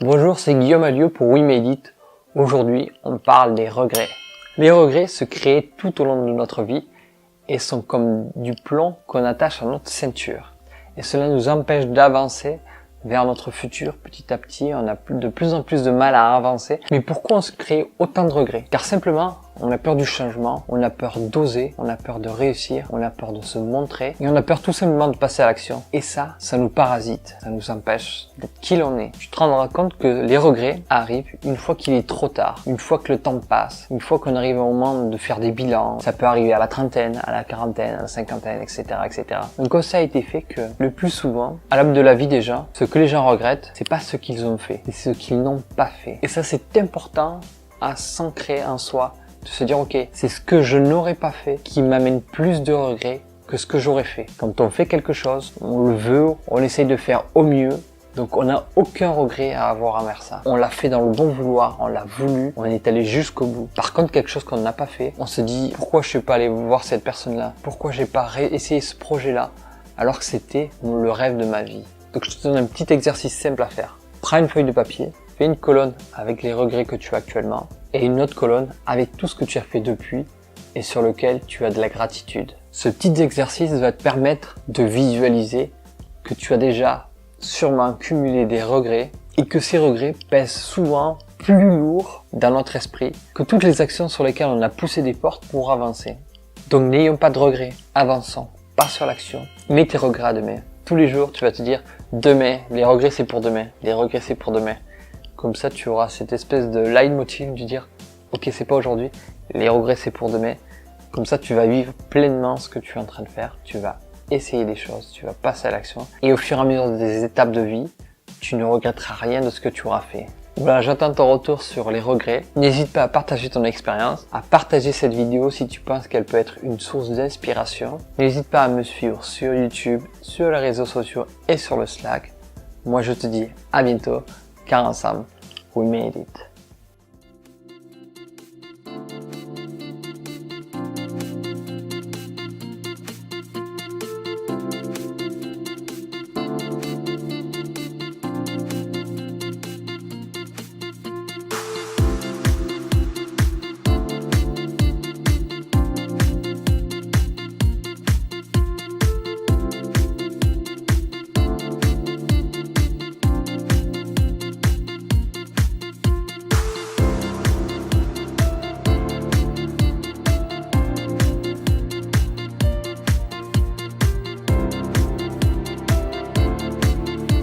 Bonjour, c'est Guillaume Alliot pour We Made It. Aujourd'hui, on parle des regrets. Les regrets se créent tout au long de notre vie et sont comme du plomb qu'on attache à notre ceinture. Et cela nous empêche d'avancer vers notre futur petit à petit. On a de plus en plus de mal à avancer. Mais pourquoi on se crée autant de regrets? Car simplement, on a peur du changement, on a peur d'oser, on a peur de réussir, on a peur de se montrer et on a peur tout simplement de passer à l'action. Et ça nous parasite, ça nous empêche d'être qui l'on est. Tu te rendras compte que les regrets arrivent une fois qu'il est trop tard, une fois que le temps passe, une fois qu'on arrive au moment de faire des bilans. Ça peut arriver à la trentaine, à la quarantaine, à la cinquantaine, etc., etc. Donc ça a été fait que le plus souvent, à l'aube de la vie déjà, ce que les gens regrettent, c'est pas ce qu'ils ont fait, c'est ce qu'ils n'ont pas fait. Et ça, c'est important à s'ancrer en soi, de se dire ok, c'est ce que je n'aurais pas fait qui m'amène plus de regrets que ce que j'aurais fait. Quand on fait quelque chose, on le veut, on essaye de faire au mieux, donc on n'a aucun regret à avoir envers ça. On l'a fait dans le bon vouloir, on l'a voulu, on est allé jusqu'au bout. Par contre, quelque chose qu'on n'a pas fait, on se dit pourquoi je suis pas allé voir cette personne-là, pourquoi j'ai pas essayé ce projet-là, alors que c'était le rêve de ma vie. Donc je te donne un petit exercice simple à faire. Prends une feuille de papier, fais une colonne avec les regrets que tu as actuellement et une autre colonne avec tout ce que tu as fait depuis et sur lequel tu as de la gratitude. Ce petit exercice va te permettre de visualiser que tu as déjà sûrement cumulé des regrets et que ces regrets pèsent souvent plus lourd dans notre esprit que toutes les actions sur lesquelles on a poussé des portes pour avancer. Donc n'ayons pas de regrets, avançons, pas sur l'action, mets tes regrets à demain. Tous les jours, tu vas te dire demain, les regrets c'est pour demain, les regrets c'est pour demain. Comme ça, tu auras cette espèce de leitmotiv de dire ok, c'est pas aujourd'hui, les regrets c'est pour demain. Comme ça, tu vas vivre pleinement ce que tu es en train de faire, tu vas essayer des choses, tu vas passer à l'action et au fur et à mesure des étapes de vie, tu ne regretteras rien de ce que tu auras fait. Voilà, j'attends ton retour sur les regrets. N'hésite pas à partager ton expérience, à partager cette vidéo si tu penses qu'elle peut être une source d'inspiration. N'hésite pas à me suivre sur YouTube, sur les réseaux sociaux et sur le Slack. Moi, je te dis à bientôt, car ensemble, we made it.